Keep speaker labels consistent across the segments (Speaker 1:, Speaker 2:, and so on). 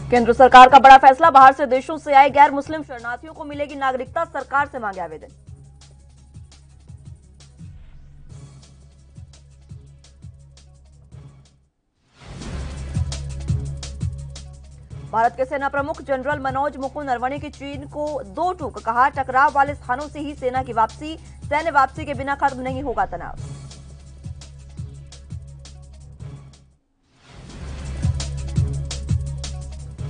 Speaker 1: केंद्र सरकार का बड़ा फैसला, बाहर से देशों से आए गैर मुस्लिम शरणार्थियों को मिलेगी नागरिकता, सरकार से मांगे आवेदन। भारत के सेना प्रमुख जनरल मनोज मुकुंद नरवणे की चीन को दो टूक, कहा टकराव वाले स्थानों से ही सेना की वापसी, सैन्य वापसी के बिना खत्म नहीं होगा तनाव।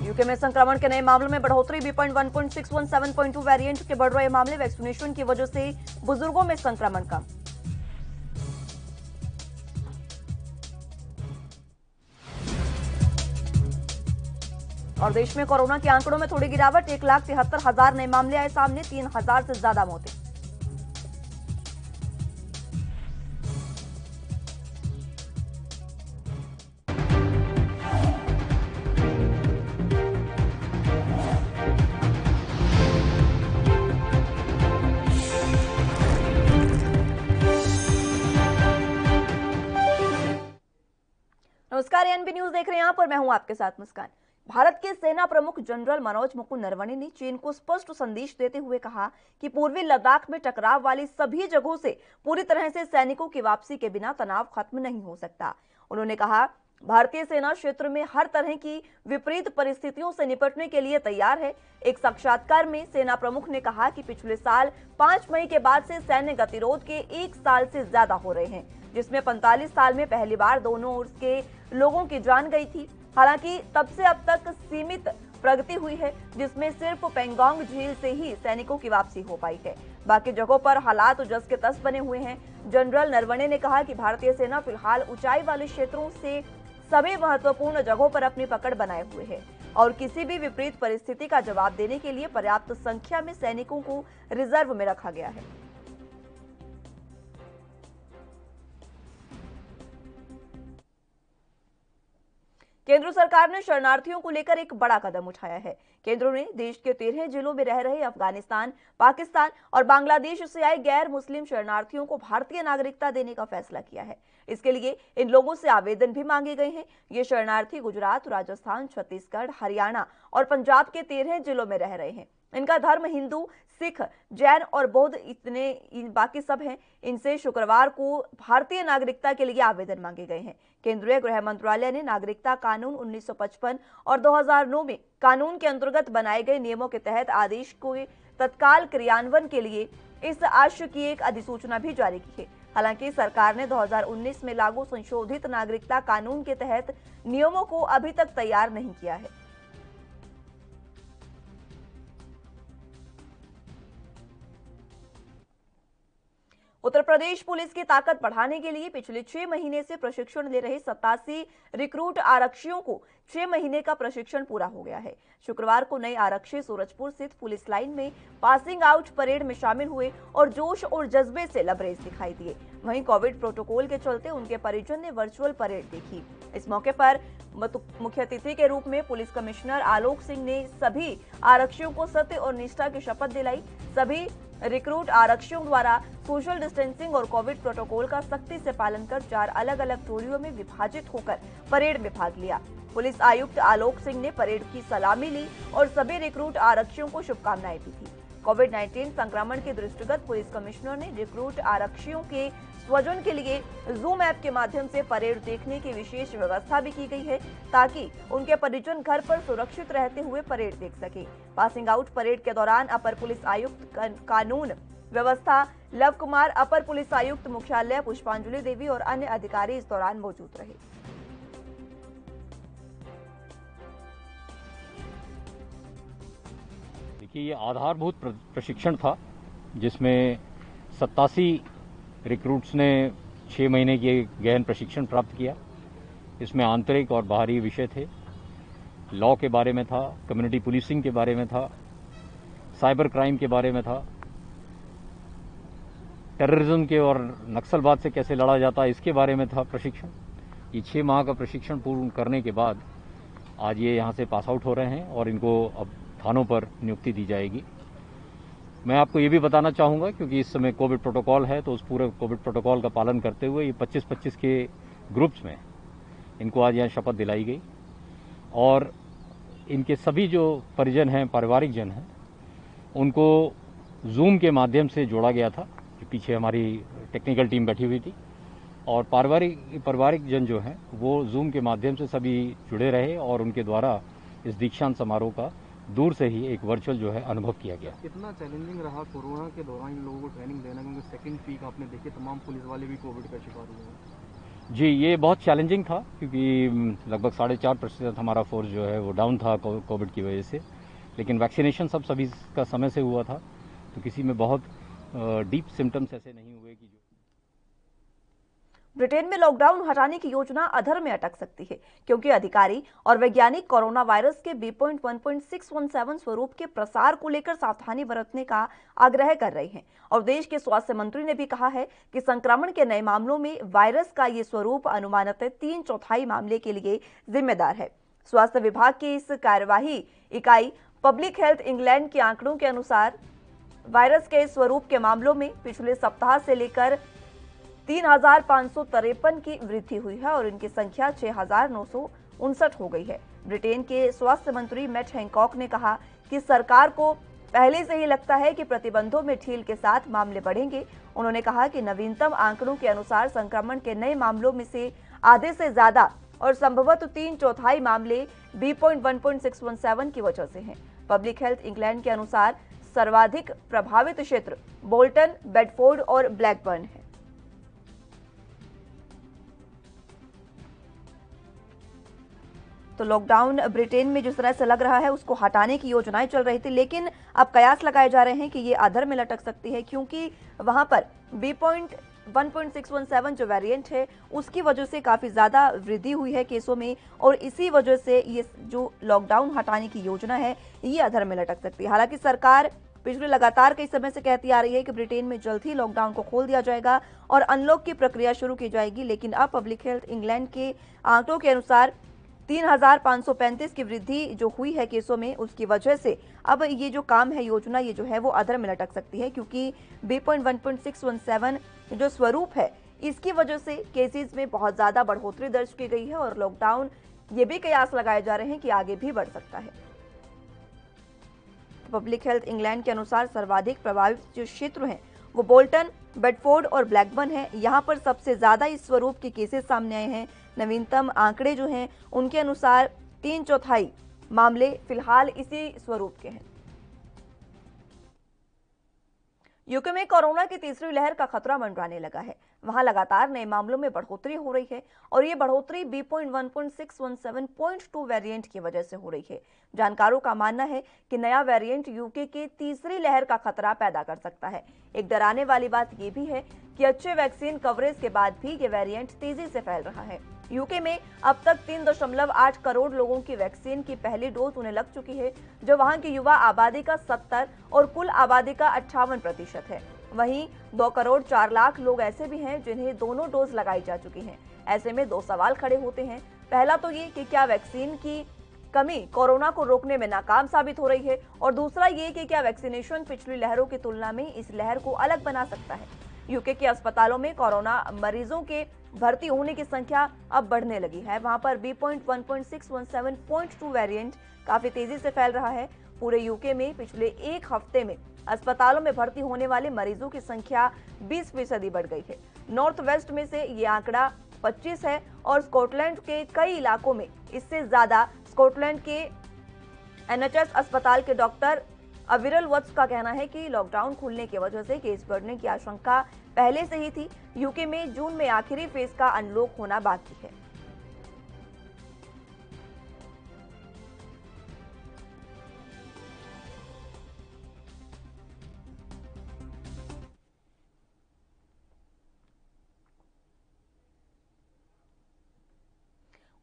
Speaker 1: यूके में संक्रमण के नए मामलों में बढ़ोतरी, B.1.617 7.2 वेरिएंट के बढ़ रहे मामले, वैक्सीनेशन की वजह से बुजुर्गों में संक्रमण कम। और देश में कोरोना के आंकड़ों में थोड़ी गिरावट, 1,73,000 नए मामले आए सामने, 3,000 से ज्यादा मौतें। नमस्कार, एनबी न्यूज देख रहे हैं आप और मैं हूं आपके साथ मुस्कान। भारत के सेना प्रमुख जनरल मनोज मुकुंद नरवणे ने चीन को स्पष्ट संदेश देते हुए कहा कि पूर्वी लद्दाख में टकराव वाली सभी जगहों से पूरी तरह से सैनिकों की वापसी के बिना तनाव खत्म नहीं हो सकता। उन्होंने कहा, भारतीय सेना क्षेत्र में हर तरह की विपरीत परिस्थितियों से निपटने के लिए तैयार है। एक साक्षात्कार में सेना प्रमुख ने कहा कि पिछले साल 5 मई के बाद से सैन्य गतिरोध के 1 साल से ज्यादा हो रहे हैं, जिसमें 45 साल में पहली बार दोनों ओर के लोगों की जान गई थी। हालांकि तब से अब तक सीमित प्रगति हुई है, जिसमें सिर्फ पेंगोंग झील से ही सैनिकों की वापसी हो पाई है। बाकी जगहों पर हालात जस के तस बने हुए हैं। जनरल नरवणे ने कहा कि भारतीय सेना फिलहाल ऊंचाई वाले क्षेत्रों से सभी महत्वपूर्ण जगहों पर अपनी पकड़ बनाए हुए है और किसी भी विपरीत परिस्थिति का जवाब देने के लिए पर्याप्त संख्या में सैनिकों को रिजर्व में रखा गया है। केंद्र सरकार ने शरणार्थियों को लेकर एक बड़ा कदम उठाया है। केंद्र ने देश के 13 जिलों में रह रहे अफगानिस्तान, पाकिस्तान और बांग्लादेश से आए गैर मुस्लिम शरणार्थियों को भारतीय नागरिकता देने का फैसला किया है। इसके लिए इन लोगों से आवेदन भी मांगे गए हैं। ये शरणार्थी गुजरात, राजस्थान, छत्तीसगढ़, हरियाणा और पंजाब के 13 जिलों में रह रहे हैं। इनका धर्म हिंदू, सिख, जैन और बौद्ध बाकी सब हैं। इनसे शुक्रवार को भारतीय नागरिकता के लिए आवेदन मांगे गए हैं। केंद्रीय गृह मंत्रालय ने नागरिकता कानून 1955 और 2009 में कानून के अंतर्गत बनाए गए नियमों के तहत आदेश को तत्काल क्रियान्वयन के लिए इस आशय की एक अधिसूचना भी जारी की है। हालांकि सरकार ने 2019 में लागू संशोधित नागरिकता कानून के तहत नियमों को अभी तक तैयार नहीं किया है। उत्तर प्रदेश पुलिस की ताकत बढ़ाने के लिए पिछले 6 महीने से प्रशिक्षण ले रहे 87 रिक्रूट आरक्षियों को 6 महीने का प्रशिक्षण पूरा हो गया है। शुक्रवार को नए आरक्षी सूरजपुर स्थित पुलिस लाइन में पासिंग आउट परेड में शामिल हुए और जोश और जज्बे से लबरेज दिखाई दिए। वहीं कोविड प्रोटोकॉल के चलते उनके परिजन ने वर्चुअल परेड देखी। इस मौके पर मुख्य अतिथि के रूप में पुलिस कमिश्नर आलोक सिंह ने सभी आरक्षियों को सत्य और निष्ठा की शपथ दिलाई। सभी रिक्रूट आरक्षियों द्वारा सोशल डिस्टेंसिंग और कोविड प्रोटोकॉल का सख्ती से पालन कर 4 अलग-अलग टोलियों में विभाजित होकर परेड में भाग लिया। पुलिस आयुक्त आलोक सिंह ने परेड की सलामी ली और सभी रिक्रूट आरक्षियों को शुभकामनाएं दी थी। कोविड-19 संक्रमण के दृष्टिगत पुलिस कमिश्नर ने रिक्रूट आरक्षियों के स्वजन के लिए जूम ऐप के माध्यम से परेड देखने की विशेष व्यवस्था भी की गई है, ताकि उनके परिजन घर पर सुरक्षित रहते हुए परेड देख सके। पासिंग आउट परेड के दौरान अपर पुलिस आयुक्त कानून व्यवस्था लव कुमार, अपर पुलिस आयुक्त मुख्यालय पुष्पांजलि देवी और अन्य अधिकारी इस दौरान मौजूद रहे।
Speaker 2: देखिए, ये आधारभूत प्रशिक्षण था जिसमें 87 रिक्रूट्स ने 6 महीने के गहन प्रशिक्षण प्राप्त किया। इसमें आंतरिक और बाहरी विषय थे, लॉ के बारे में था, कम्युनिटी पुलिसिंग के बारे में था, साइबर क्राइम के बारे में था, टेररिज्म के और नक्सलवाद से कैसे लड़ा जाता है इसके बारे में था प्रशिक्षण। ये 6 माह का प्रशिक्षण पूर्ण करने के बाद आज ये यहाँ से पास आउट हो रहे हैं और इनको अब थानों पर नियुक्ति दी जाएगी। मैं आपको ये भी बताना चाहूँगा, क्योंकि इस समय कोविड प्रोटोकॉल है, तो उस पूरे कोविड प्रोटोकॉल का पालन करते हुए ये 25-25 के ग्रुप्स में इनको आज यहाँ शपथ दिलाई गई और इनके सभी जो परिजन हैं, पारिवारिक जन हैं, उनको जूम के माध्यम से जोड़ा गया था। पीछे हमारी टेक्निकल टीम बैठी हुई थी और पारिवारिक जन जो हैं वो जूम के माध्यम से सभी जुड़े रहे और उनके द्वारा इस दीक्षांत समारोह का दूर से ही एक वर्चुअल जो है अनुभव किया गया।
Speaker 3: कितना चैलेंजिंग रहा कोरोना के दौरान इन लोगों को ट्रेनिंग देना, क्योंकि सेकंड पीक आपने देखी तमाम पुलिस वाले भी कोविड का शिकार हुए हैं।
Speaker 2: जी, ये बहुत चैलेंजिंग था क्योंकि लगभग 4.5% हमारा फोर्स जो है वो डाउन था कोविड की वजह से, लेकिन वैक्सीनेशन सभी का समय से हुआ था, तो किसी में बहुत डीप सिम्टम्स ऐसे नहीं हुए कि जो
Speaker 1: ब्रिटेन में लॉकडाउन हटाने की योजना अधर में अटक सकती है क्योंकि अधिकारी और वैज्ञानिक कोरोना वायरस के B.1.617 स्वरूप के प्रसार को लेकर सावधानी बरतने का आग्रह कर रहे हैं और देश के स्वास्थ्य मंत्री ने भी कहा है कि संक्रमण के नए मामलों में वायरस का ये स्वरूप अनुमानतः 3/4 मामले के लिए जिम्मेदार है। स्वास्थ्य विभाग की इस कार्यवाही इकाई पब्लिक हेल्थ इंग्लैंड के आंकड़ों के अनुसार वायरस के स्वरूप के मामलों में पिछले सप्ताह से लेकर 3,553 की वृद्धि हुई है और इनकी संख्या 6,959 हो गई है। ब्रिटेन के स्वास्थ्य मंत्री मैट हैंकॉक ने कहा कि सरकार को पहले से ही लगता है कि प्रतिबंधों में ढील के साथ मामले बढ़ेंगे। उन्होंने कहा कि नवीनतम आंकड़ों के अनुसार संक्रमण के नए मामलों में से आधे से ज्यादा और संभवतः 3/4 मामले B.1.617 की वजह से हैं। पब्लिक हेल्थ इंग्लैंड के अनुसार सर्वाधिक प्रभावित क्षेत्र बोल्टन, बेडफोर्ड और ब्लैकबर्न है। तो लॉकडाउन ब्रिटेन में जिस तरह से लग रहा है उसको हटाने की योजनाएं चल रही थी, लेकिन अब कयास लगाए जा रहे हैं कि ये अधर में लटक सकती है क्योंकि वहां पर B.1.617 जो वेरिएंट है उसकी वजह से काफी ज्यादा वृद्धि हुई है केसों में और इसी वजह से ये जो लॉकडाउन हटाने की योजना है ये अधर में लटक सकती है। हालांकि सरकार पिछले लगातार कई समय से कहती आ रही है कि ब्रिटेन में जल्द ही लॉकडाउन को खोल दिया जाएगा और अनलॉक की प्रक्रिया शुरू की जाएगी, लेकिन अब पब्लिक हेल्थ इंग्लैंड के आंकड़ों के अनुसार 3,535 की वृद्धि जो हुई है केसों में उसकी वजह से अब ये जो काम है, योजना ये जो है वो अधर में लटक सकती है क्योंकि B.1.617 जो स्वरूप है इसकी वजह से केसेस में बहुत ज्यादा बढ़ोतरी दर्ज की गई है और लॉकडाउन ये भी कयास लगाए जा रहे हैं कि आगे भी बढ़ सकता है। पब्लिक हेल्थ इंग्लैंड के अनुसार सर्वाधिक प्रभावित जो क्षेत्र हैं वो बोल्टन, बेडफोर्ड और ब्लैकबर्न है। यहाँ पर सबसे ज्यादा इस स्वरूप के केसेस सामने आए हैं। नवीनतम आंकड़े जो हैं उनके अनुसार 3/4 मामले फिलहाल इसी स्वरूप के हैं। यूके में कोरोना की तीसरी लहर का खतरा मंडराने लगा है। वहां लगातार नए मामलों में बढ़ोतरी हो रही है और ये बढ़ोतरी B.1.617.2 वेरिएंट की वजह से हो रही है। जानकारों का मानना है कि नया वेरिएंट यूके के तीसरी लहर का खतरा पैदा कर सकता है। एक डराने वाली बात यह भी है कि अच्छे वैक्सीन कवरेज के बाद भी ये वेरिएंट तेजी से फैल रहा है। यूके में अब तक 3.8 करोड़ लोगों की वैक्सीन की पहली डोज उन्हें लग चुकी है, जो वहां की युवा आबादी का 70 और कुल आबादी का 58% है। वहीं 2 करोड़ 4 लाख लोग ऐसे भी हैं जिन्हें दोनों डोज लगाई जा चुकी हैं। ऐसे में 2 सवाल खड़े होते हैं। पहला तो ये कि क्या वैक्सीन की कमी कोरोना को रोकने में नाकाम साबित हो रही है और दूसरा ये कि क्या वैक्सीनेशन पिछली लहरों की तुलना में इस लहर को अलग बना सकता है। यूके के अस्पतालों में कोरोना मरीजों के भर्ती होने की संख्या अब बढ़ने लगी है। वहां पर B.1.617.2 वेरिएंट काफी तेजी से फैल रहा है। पूरे यूके में पिछले एक हफ्ते में अस्पतालों में भर्ती होने वाले मरीजों की संख्या 20% बढ़ गई है। नॉर्थ वेस्ट में से ये आंकड़ा 25 है और स्कॉटलैंड के कई इलाकों में इससे ज्यादा। स्कॉटलैंड के NHS अस्पताल के डॉक्टर अविरल वत्स का कहना है कि लॉकडाउन खुलने की वजह से केस बढ़ने की आशंका पहले से ही थी। यूके में जून में आखिरी फेज का अनलॉक होना बाकी है।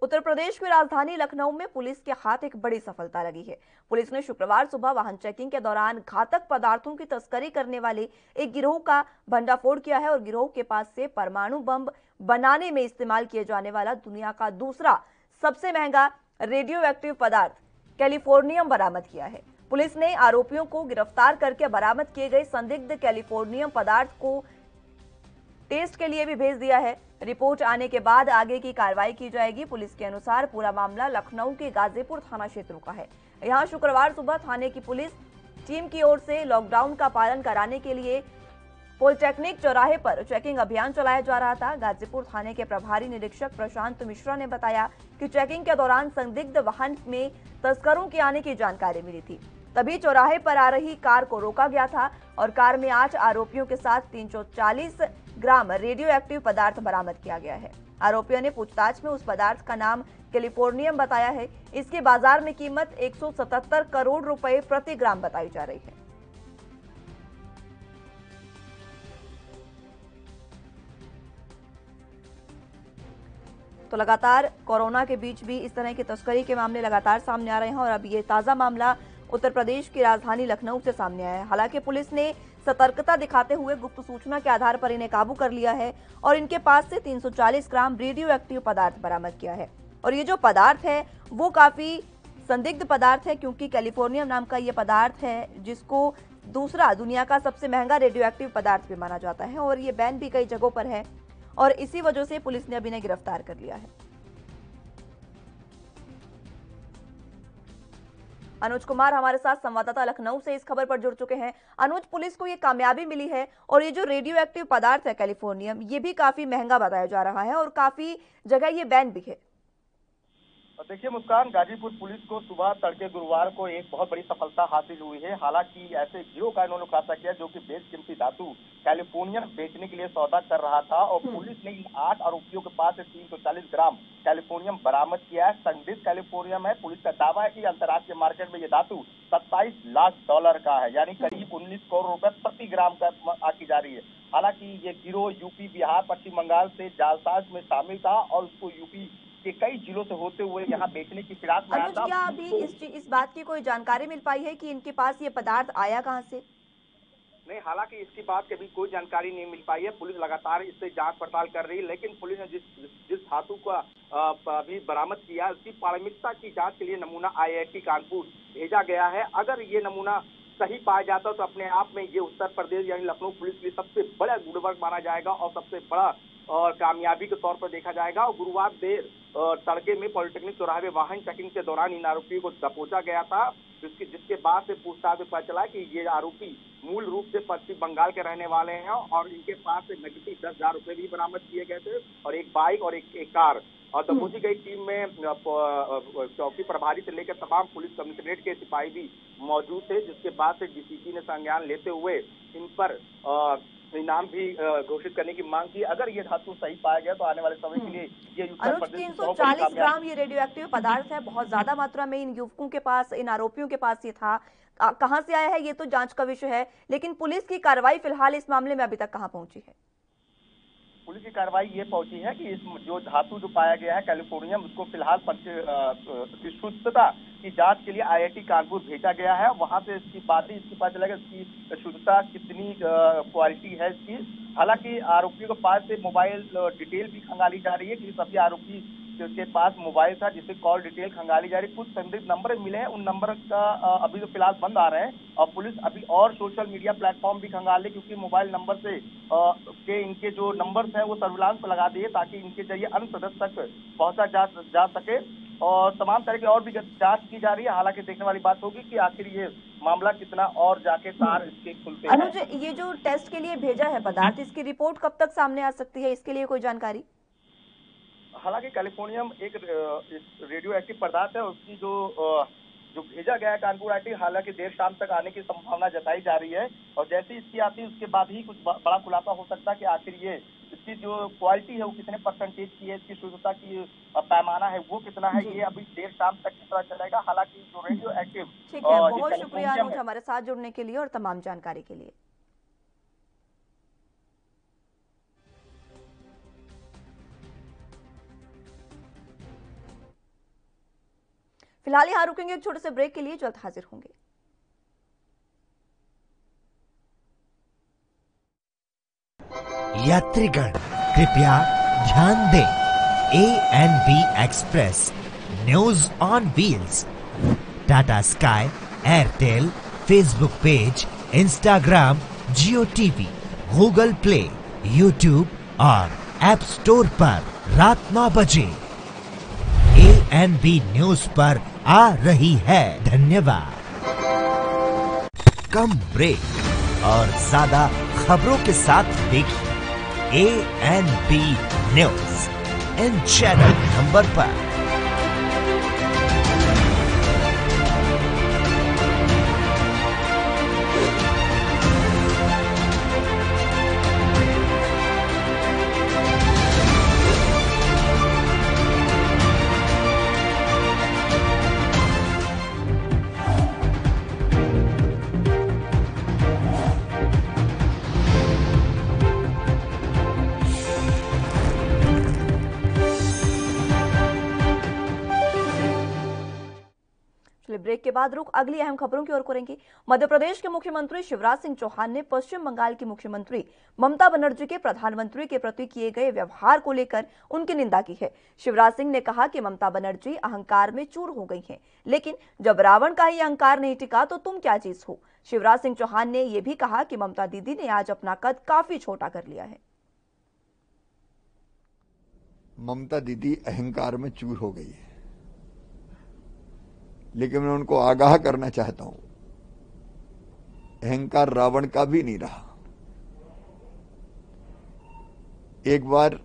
Speaker 1: उत्तर प्रदेश की राजधानी लखनऊ में पुलिस के हाथ एक बड़ी सफलता लगी है। पुलिस ने शुक्रवार सुबह वाहन चेकिंग के दौरान घातक पदार्थों की तस्करी करने वाले एक गिरोह का भंडाफोड़ किया है और गिरोह के पास से परमाणु बम बनाने में इस्तेमाल किए जाने वाला दुनिया का दूसरा सबसे महंगा रेडियो एक्टिव पदार्थ कैलिफोर्नियम बरामद किया है। पुलिस ने आरोपियों को गिरफ्तार करके बरामद किए गए संदिग्ध कैलिफोर्नियम पदार्थ को टेस्ट के लिए भी भेज दिया है। रिपोर्ट आने के बाद आगे की कार्रवाई की जाएगी। पुलिस के अनुसार पूरा मामला लखनऊ के गाजीपुर थाना क्षेत्र का है। यहाँ शुक्रवार सुबह थाने की पुलिस टीम की ओर से लॉकडाउन का पालन कराने के लिए पॉलिटेक्निक चौराहे पर चेकिंग अभियान चलाया जा रहा था। गाजीपुर थाने के प्रभारी निरीक्षक प्रशांत मिश्रा ने बताया कि चेकिंग के दौरान संदिग्ध वाहन में तस्करों के आने की जानकारी मिली थी। तभी चौराहे पर आ रही कार को रोका गया था और कार में 8 आरोपियों के साथ 340 ग्राम रेडियो एक्टिव पदार्थ बरामद किया गया है। आरोपियों ने पूछताछ में उस पदार्थ का नाम कैलिफोर्नियम बताया है। इसकी बाजार में कीमत 177 करोड़ रुपए प्रति ग्राम बताई जा रही है। तो लगातार कोरोना के बीच भी इस तरह की तस्करी के मामले लगातार सामने आ रहे हैं और अब ये ताजा मामला उत्तर प्रदेश की राजधानी लखनऊ से सामने आया है। हालांकि पुलिस ने सतर्कता दिखाते हुए गुप्त सूचना के आधार पर इन्हें काबू कर लिया है और इनके पास से 340 ग्राम रेडियो एक्टिव पदार्थ बरामद किया है। और ये जो पदार्थ है वो काफी संदिग्ध पदार्थ है, क्योंकि कैलिफोर्नियम नाम का ये पदार्थ है जिसको दूसरा दुनिया का सबसे महंगा रेडियो एक्टिव पदार्थ भी माना जाता है और ये बैन भी कई जगहों पर है और इसी वजह से पुलिस ने अब इन्हें गिरफ्तार कर लिया है। अनुज कुमार हमारे साथ संवाददाता लखनऊ से इस खबर पर जुड़ चुके हैं। अनुज, पुलिस को ये कामयाबी मिली है और ये जो रेडियो एक्टिव पदार्थ है कैलिफोर्नियम, ये भी काफी महंगा बताया जा रहा है और काफी जगह ये बैन भी है।
Speaker 4: देखिए मुस्कान, गाजीपुर पुलिस को सुबह तड़के गुरुवार को एक बहुत बड़ी सफलता हासिल हुई है। हालांकि ऐसे गिरोह का इन्होंने खुलासा किया जो कि बेशकीमती धातु कैलिफोर्नियम बेचने के लिए सौदा कर रहा था और पुलिस ने इन 8 आरोपियों के पास से 340 ग्राम कैलिफोर्नियम बरामद किया है। संदिग्ध कैलिफोर्नियम है। पुलिस का दावा है कि अंतर्राष्ट्रीय मार्केट में ये धातु $27 लाख का है, यानी करीब 19 करोड़ रुपए प्रति ग्राम का आकी जा रही है। हालांकि ये गिरोह यूपी, बिहार, पश्चिम बंगाल से जालसाज में शामिल था और उसको यूपी के कई जिलों से होते हुए यहाँ बेचने की फिराक में आया था।
Speaker 1: क्या अभी इस बात की कोई जानकारी मिल पाई है कि इनके पास ये पदार्थ आया कहाँ से?
Speaker 4: नहीं, हालांकि इसकी बात की अभी कोई जानकारी नहीं मिल पाई है। पुलिस लगातार इससे जांच पड़ताल कर रही है, लेकिन पुलिस ने जिस धातु का अभी बरामद किया उसकी प्राथमिकता की जांच के लिए नमूना IIT कानपुर भेजा गया है। अगर ये नमूना सही पाया जाता तो अपने आप में ये उत्तर प्रदेश यानी लखनऊ पुलिस के लिए सबसे बड़ा गुडवर्क माना जाएगा और सबसे बड़ा और कामयाबी के तौर पर देखा जाएगा। और गुरुवार देर तड़के में पॉलिटेक्निक चौराहे में वाहन चेकिंग के दौरान इन आरोपियों को दबोचा गया था, जिसके बाद से पूछताछ में पता चला कि ये आरोपी मूल रूप से पश्चिम बंगाल के रहने वाले हैं और इनके पास से नकदी 10,000 रुपए भी बरामद किए गए थे और एक बाइक और एक कार। और दबोची गई टीम में चौकी प्रभारी से लेकर तमाम पुलिस कमिश्नरेट के सिपाही भी मौजूद थे, जिसके बाद से डीसीपी ने संज्ञान लेते हुए इन पर इनाम भी घोषित करने की मांग की। अगर ये धातु सही पाया गया तो आने वाले समय के लिए ये
Speaker 1: 340 ग्राम ये रेडियो एक्टिव पदार्थ है, बहुत ज्यादा मात्रा में इन युवकों के पास, इन आरोपियों के पास ये था। कहां से आया है ये तो जांच का विषय है, लेकिन पुलिस की कार्रवाई फिलहाल इस मामले में अभी तक कहां पहुंची है?
Speaker 4: पुलिस की कार्रवाई ये पहुंची है कि इस जो धातु जो पाया गया है कैलिफोर्नियम, उसको फिलहाल शुद्धता की जांच के लिए IIT कानपुर भेजा गया है। वहां से इसकी पता चलेगा इसकी शुद्धता कितनी क्वालिटी है इसकी। हालांकि आरोपियों के पास से मोबाइल डिटेल भी खंगाली जा रही है कि सभी आरोपी के पास मोबाइल था जिससे कॉल डिटेल खंगाली जा रही है। कुछ संदिग्ध नंबर मिले हैं, उन नंबर का अभी तो फिलहाल बंद आ रहे हैं और पुलिस अभी और सोशल मीडिया प्लेटफॉर्म भी खंगाल रही, क्योंकि मोबाइल नंबर से के इनके जो नंबर्स हैं वो सर्विलांस पर लगा दिए ताकि इनके जरिए अन्य सदस्य तक पहुंचा जा सके और तमाम तरह की और भी जांच की जा रही है। हालांकि देखने वाली बात होगी कि आखिर ये मामला कितना और जाके तार इसके खुलते हैं।
Speaker 1: अनुज, ये जो टेस्ट के लिए भेजा है पदार्थ, इसकी रिपोर्ट कब तक सामने आ सकती है, इसके लिए कोई जानकारी?
Speaker 4: हालांकि कैलिफोर्नियम एक रेडियो एक्टिव पदार्थ है, उसकी जो भेजा गया है कानपुर IIT, हालांकि देर शाम तक आने की संभावना जताई जा रही है और जैसे इसकी आती है उसके बाद ही कुछ बड़ा खुलासा हो सकता है कि आखिर ये इसकी जो क्वालिटी है वो कितने परसेंटेज की है, इसकी शुद्धता की पैमाना है वो कितना है, ये अभी देर शाम तक पता चलेगा। हालांकि जो रेडियो एक्टिव।
Speaker 1: ठीक है, बहुत शुक्रिया अनुज हमारे साथ जुड़ने के लिए और तमाम जानकारी के लिए। फिलहाल यहाँ रुकेंगे एक छोटे से ब्रेक के लिए, जल्द हाजिर होंगे।
Speaker 5: यात्रीगण कृपया ध्यान दें, ANV express news on wheels, Tata sky, Airtel, Facebook page, Instagram, Jio TV, Google play, YouTube और ऐप स्टोर पर रात 9 बजे। ANB न्यूज पर आ रही है। धन्यवाद। कम ब्रेक और ज्यादा खबरों के साथ देखिए ANB news in channel number पर।
Speaker 1: ब्रेक के बाद रुख अगली अहम खबरों की ओर करेंगे। मध्य प्रदेश के मुख्यमंत्री शिवराज सिंह चौहान ने पश्चिम बंगाल की मुख्यमंत्री ममता बनर्जी के प्रधानमंत्री के प्रति किए गए व्यवहार को लेकर उनकी निंदा की है। शिवराज सिंह ने कहा कि ममता बनर्जी अहंकार में चूर हो गई हैं, लेकिन जब रावण का ही अहंकार नहीं टिका तो तुम क्या चीज हो। शिवराज सिंह चौहान ने यह भी कहा कि ममता दीदी ने आज अपना कद काफी छोटा कर लिया है।
Speaker 6: ममता दीदी अहंकार में चूर हो गई है, लेकिन मैं उनको आगाह करना चाहता हूं, अहंकार रावण का भी नहीं रहा। एक बार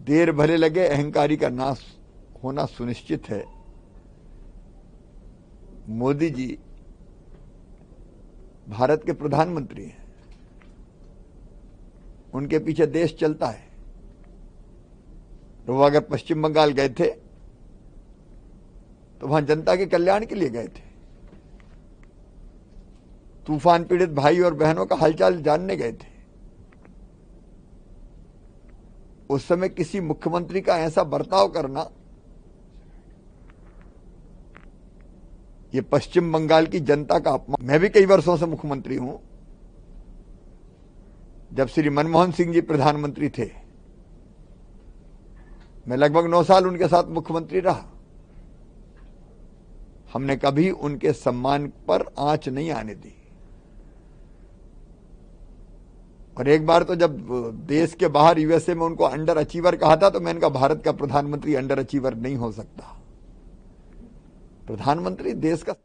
Speaker 6: देर भले लगे, अहंकारी का नाश होना सुनिश्चित है। मोदी जी भारत के प्रधानमंत्री हैं, उनके पीछे देश चलता है। तो वो अगर पश्चिम बंगाल गए थे तो वहां जनता के कल्याण के लिए गए थे, तूफान पीड़ित भाई और बहनों का हालचाल जानने गए थे। उस समय किसी मुख्यमंत्री का ऐसा बर्ताव करना, ये पश्चिम बंगाल की जनता का अपमान। मैं भी कई वर्षों से मुख्यमंत्री हूं। जब श्री मनमोहन सिंह जी प्रधानमंत्री थे, मैं लगभग 9 साल उनके साथ मुख्यमंत्री रहा। हमने कभी उनके सम्मान पर आंच नहीं आने दी। और एक बार तो जब देश के बाहर यूएसए में उनको अंडर अचीवर कहा था, तो मैंने कहा भारत का प्रधानमंत्री अंडर अचीवर नहीं हो सकता। प्रधानमंत्री देश का।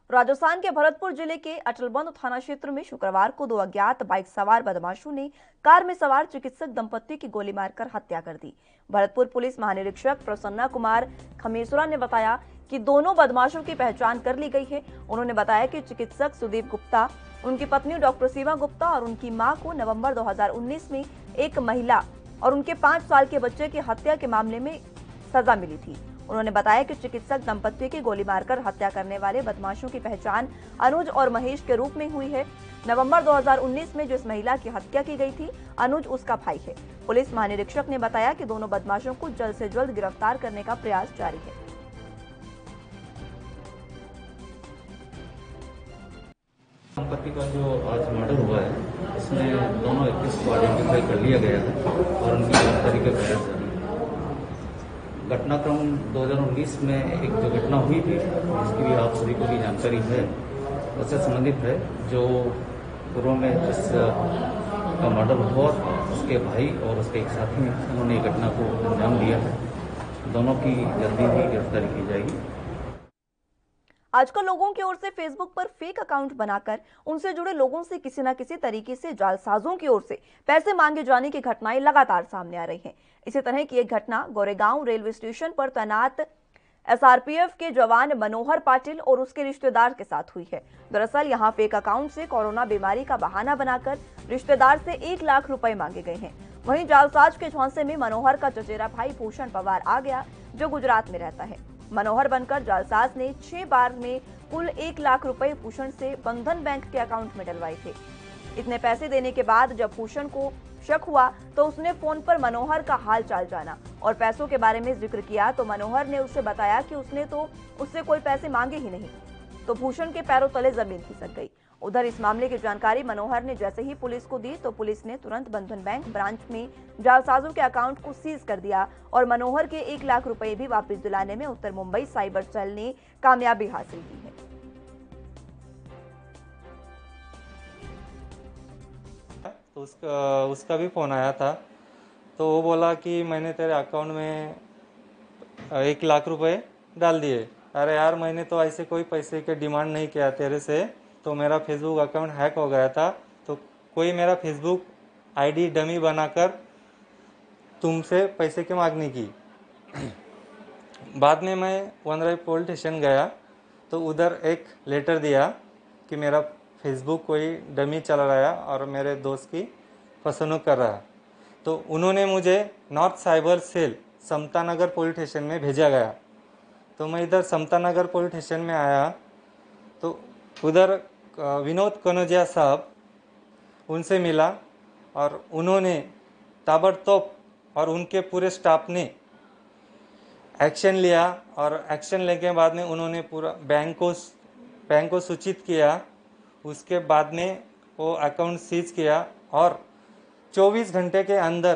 Speaker 1: राजस्थान के भरतपुर जिले के अटलबंद थाना क्षेत्र में शुक्रवार को 2 अज्ञात बाइक सवार बदमाशों ने कार में सवार चिकित्सक दंपति की गोली मारकर हत्या कर दी। भरतपुर पुलिस महानिरीक्षक प्रसन्ना कुमार खमेसुरा ने बताया कि दोनों बदमाशों की पहचान कर ली गई है। उन्होंने बताया कि चिकित्सक सुदीप गुप्ता, उनकी पत्नी डॉक्टर सीमा गुप्ता और उनकी मां को नवंबर 2019 में एक महिला और उनके 5 साल के बच्चे की हत्या के मामले में सजा मिली थी। उन्होंने बताया कि चिकित्सक दंपति की गोली मारकर हत्या करने वाले बदमाशों की पहचान अनुज और महेश के रूप में हुई है। नवंबर 2019 में जिस महिला की हत्या की गई थी, अनुज उसका भाई है। पुलिस महानिरीक्षक ने बताया कि दोनों बदमाशों को जल्द से जल्द गिरफ्तार करने का प्रयास जारी है।
Speaker 7: दंपति का जो आज मर्डर हुआ है, इसमें दोनों एक्यूज को आइडेंटिफाई कर लिया गया है और उनकी गिरफ्तारी का प्रयास जारी है। घटनाक्रम 2019 में एक जो घटना हुई थी, जिसकी भी आप सभी को भी जानकारी है, उससे संबंधित है। जो पूर्व में जिस का मर्डर हुआ, उसके भाई और उसके एक साथी ने उन्होंने घटना को अंजाम दिया है। दोनों की जल्दी ही गिरफ्तारी की जाएगी।
Speaker 1: आजकल लोगों की ओर से फेसबुक पर फेक अकाउंट बनाकर उनसे जुड़े लोगों से किसी न किसी तरीके से जालसाजों की ओर से पैसे मांगे जाने की घटनाएं लगातार सामने आ रही हैं। इसी तरह की एक घटना गोरेगांव रेलवे स्टेशन पर तैनात एसआरपीएफ के जवान मनोहर पाटिल और उसके रिश्तेदार के साथ हुई है। दरअसल यहां फेक अकाउंट से कोरोना बीमारी का बहाना बनाकर रिश्तेदार से 1 लाख रुपए मांगे गए हैं। वहीं जालसाज के झोंसे में मनोहर का चचेरा भाई भूषण पवार आ गया, जो गुजरात में रहता है। मनोहर बनकर जालसाज ने 6 बार में कुल 1 लाख रुपए भूषण से बंधन बैंक के अकाउंट में डलवाए थे। इतने पैसे देने के बाद जब भूषण को शक हुआ तो उसने फोन पर मनोहर का हाल चाल जाना और पैसों के बारे में जिक्र किया, तो मनोहर ने उससे बताया कि उसने तो उससे कोई पैसे मांगे ही नहीं। तो भूषण के पैरों तले जमीन खिसक गई। उधर इस मामले की जानकारी मनोहर ने जैसे ही पुलिस को दी तो पुलिस ने तुरंत बंधन बैंक ब्रांच में जालसाजों के अकाउंट को सीज कर दिया और मनोहर के 1 लाख रुपए भी वापस दिलाने में उत्तर मुंबई साइबर सेल ने कामयाबी हासिल की है।
Speaker 8: तो उसका भी फ़ोन आया था। तो वो बोला कि मैंने तेरे अकाउंट में 1 लाख रुपए डाल दिए। अरे यार, मैंने तो ऐसे कोई पैसे के डिमांड नहीं किया तेरे से, तो मेरा फेसबुक अकाउंट हैक हो गया था। तो कोई मेरा फेसबुक आईडी डमी बनाकर तुमसे पैसे की मांगनी की। बाद में मैं वनराई पुलिस स्टेशन गया तो उधर एक लेटर दिया कि मेरा फेसबुक कोई डमी चला रहा है और मेरे दोस्त की फसनुक कर रहा है। तो उन्होंने मुझे नॉर्थ साइबर सेल समता नगर पुलिस स्टेशन में भेजा गया। तो मैं इधर समता नगर पुलिस स्टेशन में आया तो उधर विनोद कनौजिया साहब उनसे मिला और उन्होंने ताबड़तोड़ और उनके पूरे स्टाफ ने एक्शन लिया। और एक्शन लेने के बाद में उन्होंने पूरा बैंक को सूचित किया। उसके बाद में वो अकाउंट सीज किया और 24 घंटे के अंदर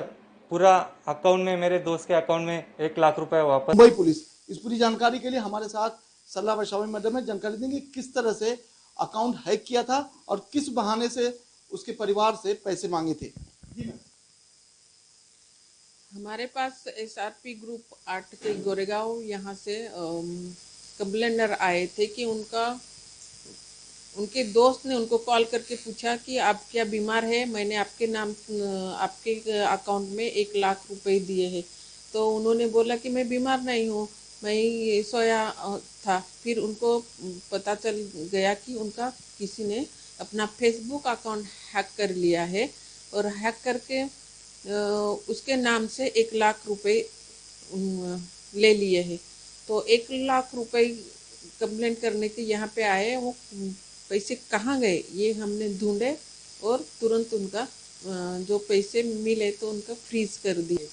Speaker 8: पूरा अकाउंट में, मेरे दोस्त के अकाउंट में 1 लाख रुपए वापस।
Speaker 9: मुंबई पुलिस इस पूरी जानकारी के लिए हमारे साथ सरला वैशाली मैडम है, जानकारी देंगे किस तरह से अकाउंट हैक किया था और किस बहाने से उसके परिवार से पैसे मांगे थे।
Speaker 10: हमारे पास SRP ग्रुप 8 के गोरेगांव यहाँ से कंप्लेनर आए थे कि उनके दोस्त ने उनको कॉल करके पूछा कि आप क्या बीमार है, मैंने आपके अकाउंट में 1 लाख रुपए दिए हैं। तो उन्होंने बोला कि मैं बीमार नहीं हूँ, मैं सोया था। फिर उनको पता चल गया कि उनका किसी ने अपना फेसबुक अकाउंट हैक कर लिया है और हैक करके उसके नाम से 1 लाख रुपए ले लिए हैं। तो 1 लाख रुपए कंप्लेंट करने के यहाँ पे आए, वो पैसे कहाँ गए ये हमने ढूंढे और तुरंत उनका जो पैसे मिले तो उनका फ्रीज कर दिए।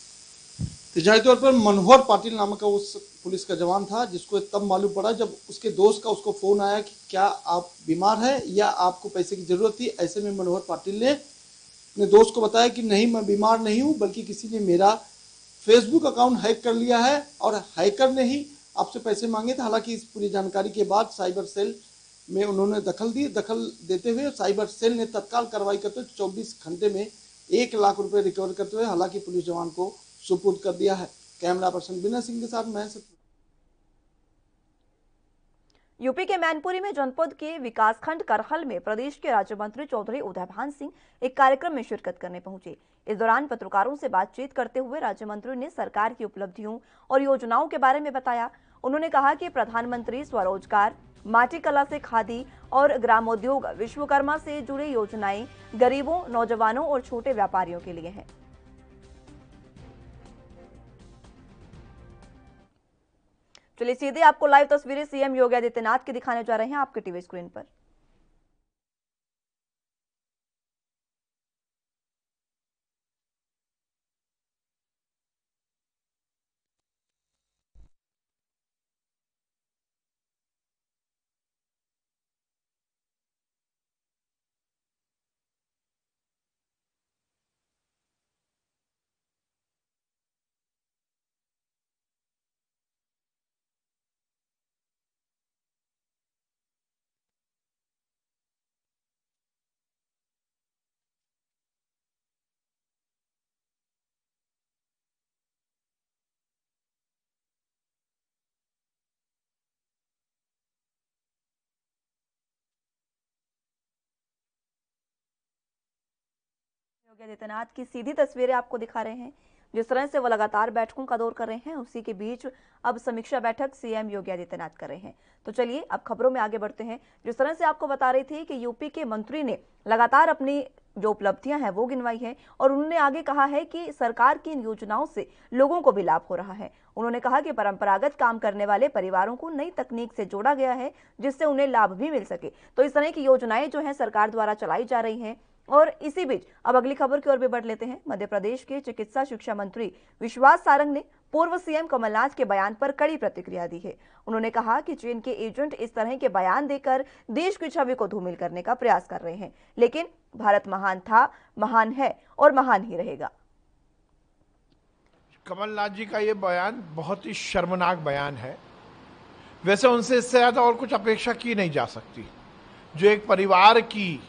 Speaker 9: तो जाहिर तौर पर मनोहर पाटिल नामक का उस पुलिस का जवान था जिसको तब मालूम पड़ा जब उसके दोस्त का उसको फोन आया कि क्या आप बीमार है या आपको पैसे की जरूरत थी। ऐसे में मनोहर पाटिल ने अपने दोस्त को बताया कि नहीं, मैं बीमार नहीं हूं, बल्कि किसी ने मेरा फेसबुक अकाउंट हैक कर लिया है और हैकर ने ही आपसे पैसे मांगे थे। हालांकि इस पूरी जानकारी के बाद साइबर सेल में उन्होंने दखल देते हुए साइबर सेल ने तत्काल कार्रवाई करते हुए 24 घंटे में 1 लाख रुपए रिकवर करते हुए हालांकि पुलिस जवान को सुपुर्द कर दिया है। कैमरा पर्सन बिना सिंह के साथ मैं।
Speaker 1: यूपी के मैनपुरी में जनपद के विकासखंड करहल में प्रदेश के राज्य मंत्री चौधरी उदयभान सिंह एक कार्यक्रम में शिरकत करने पहुंचे। इस दौरान पत्रकारों से बातचीत करते हुए राज्य मंत्री ने सरकार की उपलब्धियों और योजनाओं के बारे में बताया। उन्होंने कहा कि प्रधानमंत्री स्वरोजगार, माटी कला से खादी और ग्रामोद्योग, विश्वकर्मा से जुड़ी योजनाएं गरीबों, नौजवानों और छोटे व्यापारियों के लिए हैं। चलिए सीधे आपको लाइव तस्वीरें सीएम योगी आदित्यनाथ की दिखाने जा रहे हैं आपके टीवी स्क्रीन पर। योगी आदित्यनाथ की सीधी तस्वीरें आपको दिखा रहे हैं। जिस तरह से वो लगातार बैठकों का दौर कर रहे हैं, उसी के बीच अब समीक्षा बैठक सीएम योगी आदित्यनाथ कर रहे हैं। तो चलिए अब खबरों में आगे बढ़ते हैं। जिस तरह से आपको बता रही थी कि यूपी के मंत्री ने लगातार अपनी जो उपलब्धियां हैं वो गिनवाई है और उन्होंने आगे कहा है कि सरकार की इन योजनाओं से लोगों को भी लाभ हो रहा है। उन्होंने कहा कि परंपरागत काम करने वाले परिवारों को नई तकनीक से जोड़ा गया है जिससे उन्हें लाभ भी मिल सके। तो इस तरह की योजनाएं जो है सरकार द्वारा चलाई जा रही हैं। और इसी बीच अब अगली खबर की ओर भी बढ़ लेते हैं। मध्य प्रदेश के चिकित्सा शिक्षा मंत्री विश्वास सारंग ने पूर्व सीएम कमलनाथ के बयान पर कड़ी प्रतिक्रिया दी है। उन्होंने कहा कि चीन के एजेंट इस तरह के बयान देकर देश की छवि को धूमिल करने का प्रयास कर रहे हैं, लेकिन भारत महान था, महान है और महान ही रहेगा।
Speaker 11: कमलनाथ जी का ये बयान बहुत ही शर्मनाक बयान है। वैसे उनसे इससे ज्यादा और कुछ अपेक्षा की नहीं जा सकती। जो एक परिवार की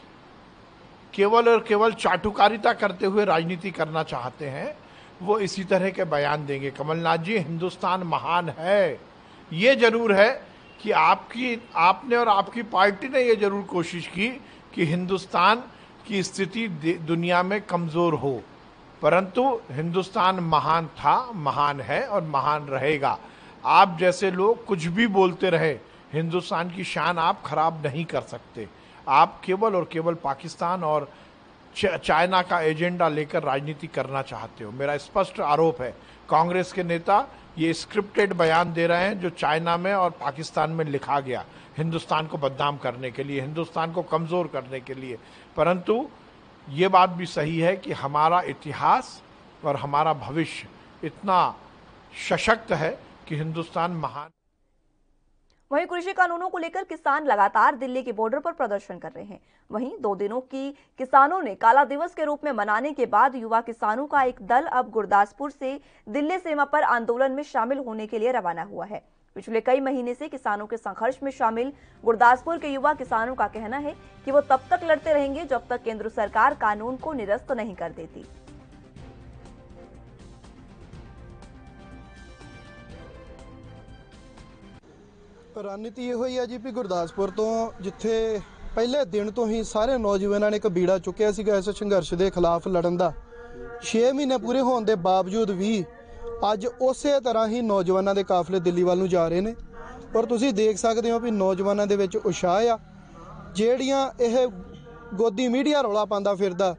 Speaker 11: केवल और केवल चाटुकारिता करते हुए राजनीति करना चाहते हैं, वो इसी तरह के बयान देंगे। कमलनाथ जी, हिंदुस्तान महान है। ये जरूर है कि आपने और आपकी पार्टी ने ये जरूर कोशिश की कि हिंदुस्तान की स्थिति दुनिया में कमजोर हो, परंतु हिंदुस्तान महान था, महान है और महान रहेगा। आप जैसे लोग कुछ भी बोलते रहे, हिंदुस्तान की शान आप खराब नहीं कर सकते। आप केवल और केवल पाकिस्तान और चाइना का एजेंडा लेकर राजनीति करना चाहते हो। मेरा स्पष्ट आरोप है, कांग्रेस के नेता ये स्क्रिप्टेड बयान दे रहे हैं जो चाइना में और पाकिस्तान में लिखा गया, हिंदुस्तान को बदनाम करने के लिए, हिंदुस्तान को कमजोर करने के लिए। परंतु ये बात भी सही है कि हमारा इतिहास और हमारा भविष्य इतना सशक्त है कि हिंदुस्तान महान।
Speaker 1: वहीं कृषि कानूनों को लेकर किसान लगातार दिल्ली के बॉर्डर पर प्रदर्शन कर रहे हैं। वहीं 2 दिनों की किसानों ने काला दिवस के रूप में मनाने के बाद युवा किसानों का एक दल अब गुरदासपुर से दिल्ली सीमा पर आंदोलन में शामिल होने के लिए रवाना हुआ है। पिछले कई महीने से किसानों के संघर्ष में शामिल गुरदासपुर के युवा किसानों का कहना है कि वो तब तक लड़ते रहेंगे जब तक केंद्र सरकार कानून को निरस्त नहीं कर देती।
Speaker 12: रणनीति ਇਹੋ ਹੀ ਹੈ ਜੀ ਵੀ ਗੁਰਦਾਸਪੁਰ ਤੋਂ ਜਿੱਥੇ ਪਹਿਲੇ ਦਿਨ ਤੋਂ ਹੀ ਸਾਰੇ ਨੌਜਵਾਨਾਂ ਨੇ ਇੱਕ ਬੀੜਾ ਚੁੱਕਿਆ ਸੀਗਾ ਇਸ ਸੰਘਰਸ਼ ਦੇ ਖਿਲਾਫ ਲੜਨ ਦਾ। 6 ਮਹੀਨੇ ਪੂਰੇ ਹੋਣ ਦੇ ਬਾਵਜੂਦ ਵੀ ਅੱਜ ਉਸੇ ਤਰ੍ਹਾਂ ਹੀ ਨੌਜਵਾਨਾਂ ਦੇ ਕਾਫਲੇ ਦਿੱਲੀ ਵੱਲ ਨੂੰ ਜਾ ਰਹੇ ਨੇ ਔਰ ਤੁਸੀਂ ਦੇਖ ਸਕਦੇ ਹੋ ਵੀ ਨੌਜਵਾਨਾਂ ਦੇ ਵਿੱਚ ਉਤਸ਼ਾਹ ਆ। ਜਿਹੜੀਆਂ ਇਹ ਗੋਦੀ ਮੀਡੀਆ ਰੌਲਾ ਪਾਉਂਦਾ ਫਿਰਦਾ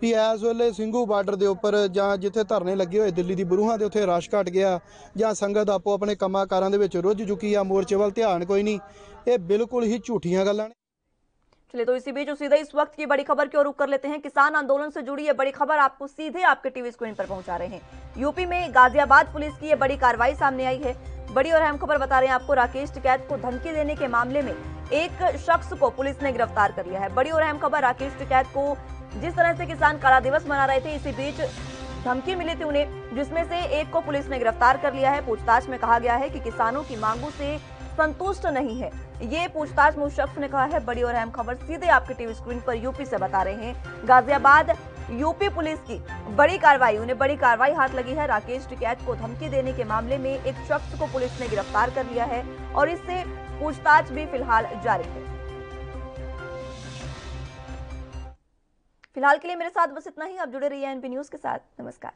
Speaker 12: ਵੀ ਇਸ ਵੇਲੇ ਸਿੰਘੂ ਬਾਰਡਰ ਦੇ ਉੱਪਰ ਜਾਂ ਜਿੱਥੇ ਧਰਨੇ ਲੱਗੇ ਹੋਏ ਦਿੱਲੀ ਦੀ ਬਰੂਹਾਂ ਦੇ ਉੱਥੇ ਰਸ਼ ਘਟ ਗਿਆ ਜਾਂ ਸੰਗਤ ਆਪੋ ਆਪਣੇ ਕੰਮਾਂ ਕਾਰਾਂ ਦੇ ਵਿੱਚ ਰੁੱਝ ਚੁੱਕੀ ਆ, ਮੋਰਚੇ ਵੱਲ ਧਿਆਨ ਕੋਈ नहीं, ये बिल्कुल ही झूठियां गल्लां ने।
Speaker 1: चलिए तो इसी बीच सीधे इस वक्त की बड़ी खबर की ओर रुख कर लेते हैं। किसान आंदोलन से जुड़ी ये बड़ी खबर आपको सीधे आपके टीवी स्क्रीन पर पहुंचा रहे हैं। यूपी में गाजियाबाद पुलिस की ये बड़ी कार्रवाई सामने आई है। बड़ी और अहम खबर बता रहे हैं आपको। राकेश टिकैत को धमकी देने के मामले में एक शख्स को पुलिस ने गिरफ्तार कर लिया है। बड़ी और अहम खबर, राकेश टिकैत को जिस तरह से किसान काला दिवस मना रहे थे, इसी बीच धमकी मिली थी उन्हें, जिसमें से एक को पुलिस ने गिरफ्तार कर लिया है। पूछताछ में कहा गया है कि किसानों की मांगों से संतुष्ट नहीं है। ये पूछताछ में उस शख्स ने कहा है। बड़ी और अहम खबर सीधे आपके टीवी स्क्रीन पर यूपी से बता रहे हैं। गाजियाबाद यूपी पुलिस की बड़ी कार्रवाई, उन्हें बड़ी कार्रवाई हाथ लगी है। राकेश टिकैत को धमकी देने के मामले में एक शख्स को पुलिस ने गिरफ्तार कर लिया है और इससे पूछताछ भी फिलहाल जारी है। फिलहाल के लिए मेरे साथ बस इतना ही। आप जुड़े रहिए एनपी न्यूज के साथ। नमस्कार।